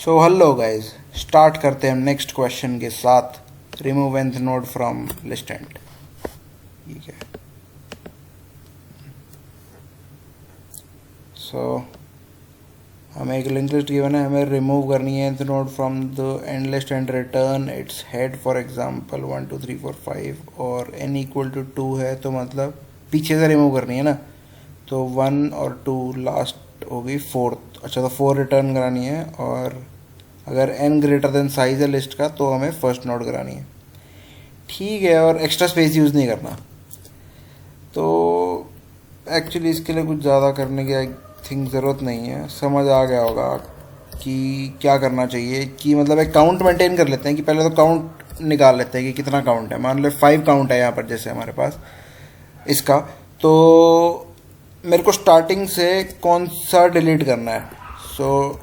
So hello guys, start करते हैं हम नेक्स्ट क्वेश्चन के साथ। Remove nth node from list and. ठीक है, सो हमें एक लिंक लिस्ट गिवन है, हमें रिमूव करनी है nth node from the end list and return its head. For example 1 2 3 4 5 और n इक्वल टू 2 है, तो मतलब पीछे से रिमूव करनी है ना। तो 1 और 2 लास्ट हो गई 4। अच्छा, तो 4 रिटर्न करानी है, और अगर n ग्रेटर देन साइज है लिस्ट का तो हमें फर्स्ट नोड करानी है। ठीक है, और एक्स्ट्रा स्पेस यूज़ नहीं करना। तो एक्चुअली इसके लिए कुछ ज़्यादा करने की आई थिंक ज़रूरत नहीं है। समझ आ गया होगा कि क्या करना चाहिए। कि मतलब एक काउंट मेंटेन कर लेते हैं कि पहले तो काउंट निकाल लेते हैं कि कितना काउंट है। मान लो 5 काउंट है यहाँ पर, जैसे हमारे पास इसका, तो मेरे को स्टार्टिंग से कौन सा डिलीट करना है। सो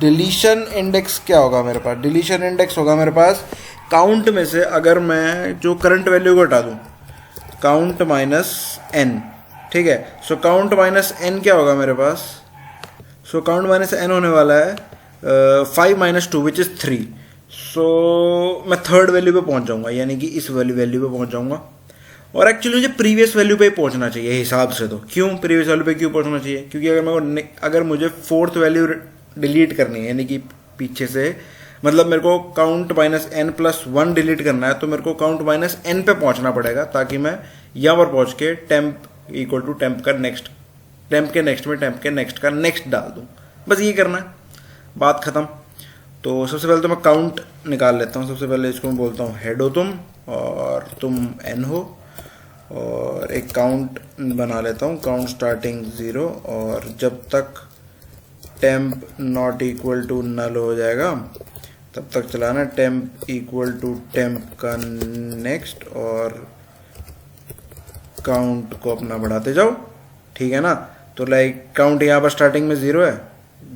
डिलीशन इंडेक्स क्या होगा मेरे पास? डिलीशन इंडेक्स होगा मेरे पास काउंट में से, अगर मैं जो करंट वैल्यू को हटा दूँ, काउंट माइनस n। ठीक है, सो काउंट माइनस n क्या होगा मेरे पास? सो काउंट माइनस n होने वाला है 5 माइनस 2 विच इज़ 3। सो मैं थर्ड वैल्यू पे पहुंच जाऊंगा, यानी कि इस वैल्यू पे पहुंच जाऊंगा। और एक्चुअली मुझे प्रीवियस वैल्यू पे ही पहुंचना चाहिए हिसाब से। तो क्यों प्रीवियस वैल्यू पे क्यों पहुंचना चाहिए? क्योंकि अगर मुझे फोर्थ वैल्यू डिलीट करनी है, यानी कि पीछे से, मतलब मेरे को count minus n plus 1 delete करना है, तो मेरे को काउंट माइनस n पे पहुंचना पड़ेगा, ताकि मैं यहाँ पर पहुंच के टेम्प इक्वल टू टेम्प का नेक्स्ट, टेम्प के नेक्स्ट में टेम्प के नेक्स्ट का नेक्स्ट डाल दूँ। बस ये करना है, बात ख़त्म। तो सबसे पहले तो मैं काउंट निकाल लेता हूँ। सबसे पहले इसको मैं बोलता हूँ हेड हो तुम, और तुम n हो, और एक काउंट बना लेता हूँ, काउंट स्टार्टिंग 0, और जब तक temp not equal to null हो जाएगा तब तक चलाना। टेम्प इक्वल टू टेम्प का नेक्स्ट, और काउंट को अपना बढ़ाते जाओ। ठीक है ना? तो लाइक काउंट यहाँ पर स्टार्टिंग में 0 है,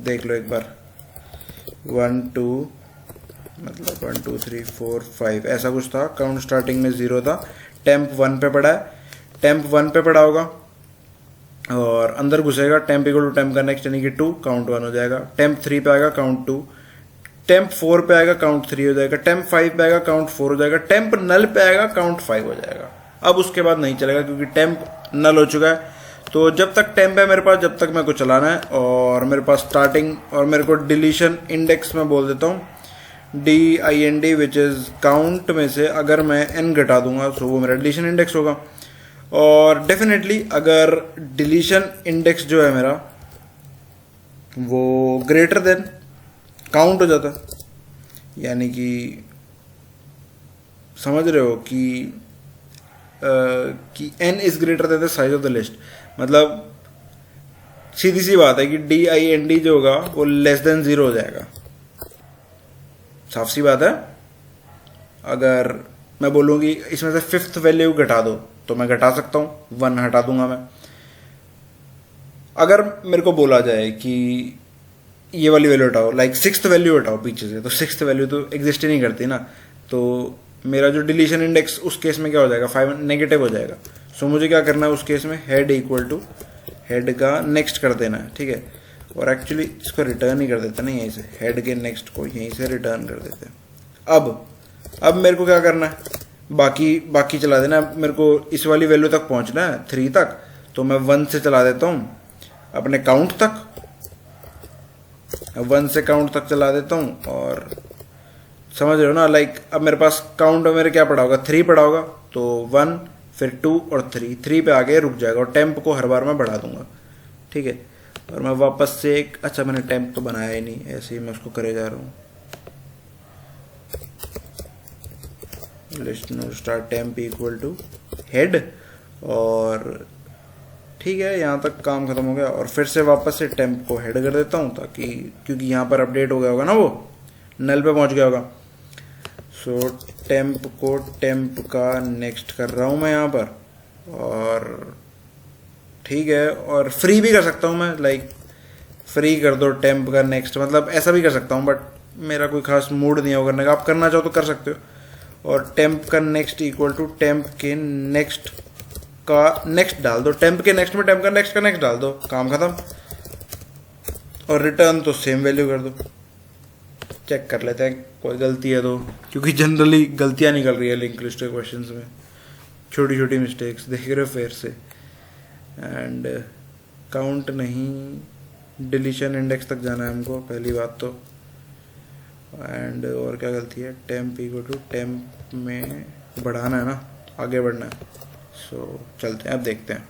देख लो एक बार। 1 2 मतलब 1 2 3 4 5 ऐसा कुछ था। काउंट स्टार्टिंग में 0 था। टेम्प 1 पे पड़ा है, टेम्प 1 पे पड़ा होगा, और अंदर घुसेगा। टेम्प इक्वल टू टेम्प का नेक्स्ट यानी कि 2, काउंट 1 हो जाएगा। टेम्प 3 पे आएगा, काउंट 2। टेम्प 4 पे आएगा, काउंट 3 हो जाएगा। टेम्प 5 पे आएगा, काउंट 4 हो जाएगा। टेम्प नल पे आएगा, काउंट 5 हो जाएगा। अब उसके बाद नहीं चलेगा, क्योंकि टेम्प नल हो चुका है। तो जब तक टेम्प है मेरे पास, जब तक मेरे को चलाना है। और मेरे पास स्टार्टिंग, और मेरे को डिलीशन इंडेक्स में बोल देता हूँ DIND, विच इज़ काउंट में से अगर मैं n घटा दूंगा तो वो मेरा डिलीशन इंडेक्स होगा। और डेफिनेटली अगर डिलीशन इंडेक्स जो है मेरा वो ग्रेटर देन काउंट हो जाता, यानी कि समझ रहे हो कि n is greater than the size of the list. मतलब सीधी सी बात है कि DIND जो होगा वो लेस देन 0 हो जाएगा। साफ सी बात है। अगर मैं बोलूँगी इसमें से फिफ्थ वैल्यू घटा दो, तो मैं घटा सकता हूँ, 1 हटा दूंगा मैं। अगर मेरे को बोला जाए कि ये वाली वैल्यू हटाओ, लाइक सिक्स्थ वैल्यू हटाओ पीछे से, तो सिक्स्थ वैल्यू तो एग्जिस्ट ही नहीं करती ना। तो मेरा जो डिलीशन इंडेक्स उस केस में क्या हो जाएगा? 5 नेगेटिव हो जाएगा। सो मुझे क्या करना है उस केस में? हेड इक्वल टू हेड का नेक्स्ट कर देना है। ठीक है, और एक्चुअली इसको रिटर्न ही कर देते ना, यहीं से हेड के नेक्स्ट को यहीं से रिटर्न कर देते हैं। अब मेरे को क्या करना है? बाकी चला देना। मेरे को इस वाली वैल्यू तक पहुंचना है, 3 तक, तो मैं 1 से चला देता हूँ अपने काउंट तक। 1 से काउंट तक चला देता हूँ, और समझ रहे हो ना? लाइक अब मेरे पास काउंट में मेरे क्या पड़ा होगा? 3 पड़ा होगा। तो 1 फिर 2 और 3 पे आगे रुक जाएगा, और टेम्प को हर बार मैं बढ़ा दूंगा। ठीक है, और मैं वापस से एक, अच्छा मैंने टेम्प तो बनाया ही नहीं, ऐसे ही मैं उसको करे जा रहा हूँ। List node start temp equal to head, और ठीक है, यहाँ तक काम खत्म हो गया। और फिर से वापस से टेम्प को हेड कर देता हूँ, ताकि क्योंकि यहाँ पर अपडेट हो गया होगा ना, वो नल पे पहुँच गया होगा। सो टेम्प को टेम्प का नेक्स्ट कर रहा हूँ मैं यहाँ पर। और ठीक है, और फ्री भी कर सकता हूँ मैं, लाइक फ्री कर दो टेम्प का नेक्स्ट, मतलब ऐसा भी कर सकता हूँ, बट मेरा कोई खास मूड नहीं है वो करने का। आप करना चाहो तो कर सकते हो। और टेम्प का नेक्स्ट इक्वल टू टेम्प के नेक्स्ट का नेक्स्ट डाल दो। टेम्प के नेक्स्ट में टेम्प का नेक्स्ट डाल दो, काम खत्म। और रिटर्न तो सेम वैल्यू कर दो। चेक कर लेते हैं कोई गलती है तो, क्योंकि जनरली गलतियां निकल रही है लिंक लिस्ट के क्वेश्चंस में, छोटी छोटी मिस्टेक्स देख रहे हो फिर से। एंड काउंट नहीं, डिलीशन इंडेक्स तक जाना है हमको पहली बात तो। एंड और क्या गलती है, टेम्प इक्वल टू टेम्प में बढ़ाना है ना, आगे बढ़ना है। सो चलते हैं अब देखते हैं।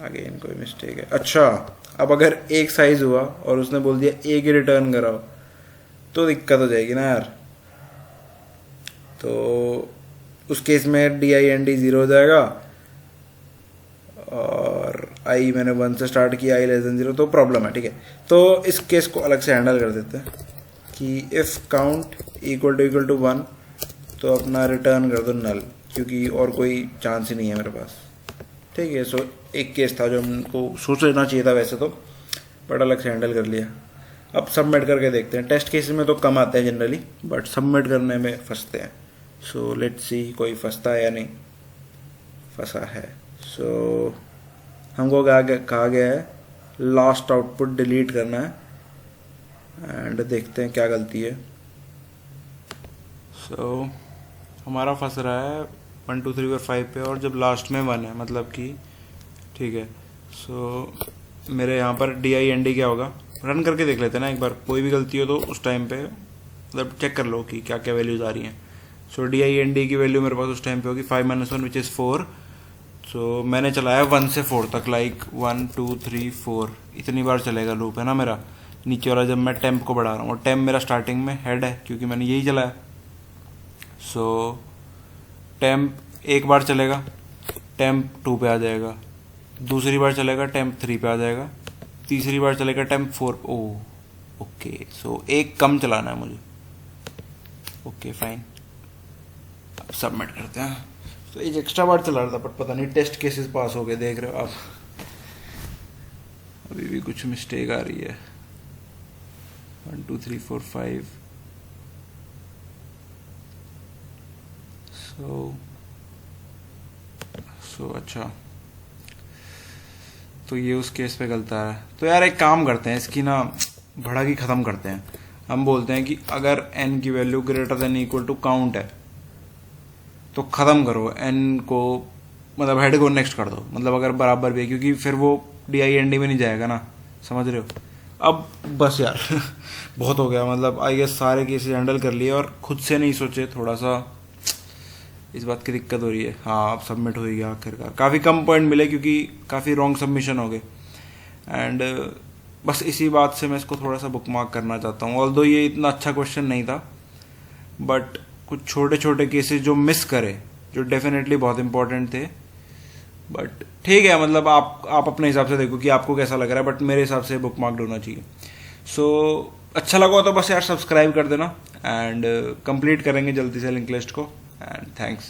अगेन कोई मिस्टेक है। अच्छा, अब अगर एक साइज हुआ और उसने बोल दिया एक ही रिटर्न कराओ तो दिक्कत हो जाएगी ना यार। तो उस केस में DIND 0 हो जाएगा और आई मैंने 1 से स्टार्ट किया, I लेस देन 0 तो प्रॉब्लम है। ठीक है, तो इस केस को अलग से हैंडल कर देते हैं कि इफ काउंट इक्वल टू 1 तो अपना रिटर्न कर दो नल, क्योंकि और कोई चांस ही नहीं है मेरे पास। ठीक है, सो एक केस था जो हमको सोच लेना चाहिए था वैसे तो, बट अलग से हैंडल कर लिया। अब सबमिट करके देखते हैं। टेस्ट केस में तो कम आते हैं जनरली, बट सबमिट करने में फंसते हैं। सो लेट्स सी कोई फंसता है या नहीं। फंसा है। सो हमको कहा गया है लास्ट आउटपुट डिलीट करना है, एंड देखते हैं क्या गलती है। सो हमारा फंस रहा है 1 2 3 4 5 पे, और जब लास्ट में 1 है मतलब कि ठीक है। सो मेरे यहाँ पर DIND क्या होगा, रन करके देख लेते हैं ना एक बार। कोई भी गलती हो तो उस टाइम पे मतलब चेक कर लो कि क्या क्या वैल्यूज आ रही हैं। सो DIND की वैल्यू मेरे पास उस टाइम पे होगी 5 - 1 विच इज़ 4। सो मैंने चलाया 1 से 4 तक, लाइक 1 2 3 4 इतनी बार चलेगा लूप है ना मेरा। नीचे वाला जब मैं टेम्प को बढ़ा रहा हूँ, और टेम्प मेरा स्टार्टिंग में हेड है क्योंकि मैंने यही चलाया। सो टेम्प एक बार चलेगा, टेम्प 2 पे आ जाएगा, दूसरी बार चलेगा टेम्प 3 पे आ जाएगा, तीसरी बार चलेगा टेम्प 4। ओके, सो एक कम चलाना है मुझे। ओके फाइन, अब सबमिट करते हैं। तो एक एक्स्ट्रा बार चला रहा था बट पता नहीं टेस्ट केसेस पास हो गए, देख रहे हो आप। अभी भी कुछ मिस्टेक आ रही है। 1 2 3 4 5। सो अच्छा, तो ये उस केस पे गलता है। तो यार एक काम करते हैं, इसकी ना भड़ागी ख़त्म करते हैं। हम बोलते हैं कि अगर n की value greater than equal to count है तो ख़त्म करो n को, मतलब हेड को नेक्स्ट कर दो। मतलब अगर बराबर भी है, क्योंकि फिर वो DIND में नहीं जाएगा ना, समझ रहे हो। अब बस यार बहुत हो गया, मतलब आई गेस सारे केसेस हैंडल कर लिए और खुद से नहीं सोचे, थोड़ा सा इस बात की दिक्कत हो रही है। हाँ, अब सबमिट हो गया आखिरकार। काफ़ी कम पॉइंट मिले क्योंकि काफ़ी रॉन्ग सबमिशन हो गए। एंड बस इसी बात से मैं इसको थोड़ा सा बुकमार्क करना चाहता हूँ। ऑल्दो ये इतना अच्छा क्वेश्चन नहीं था, बट कुछ छोटे छोटे केसेस जो मिस करे, जो डेफिनेटली बहुत इंपॉर्टेंट थे। बट ठीक है, मतलब आप अपने हिसाब से देखो कि आपको कैसा लग रहा है, बट मेरे हिसाब से बुकमार्क्ड होना चाहिए। सो अच्छा लगा तो बस यार सब्सक्राइब कर देना, एंड कंप्लीट करेंगे जल्दी से लिंक लिस्ट को। And thanks.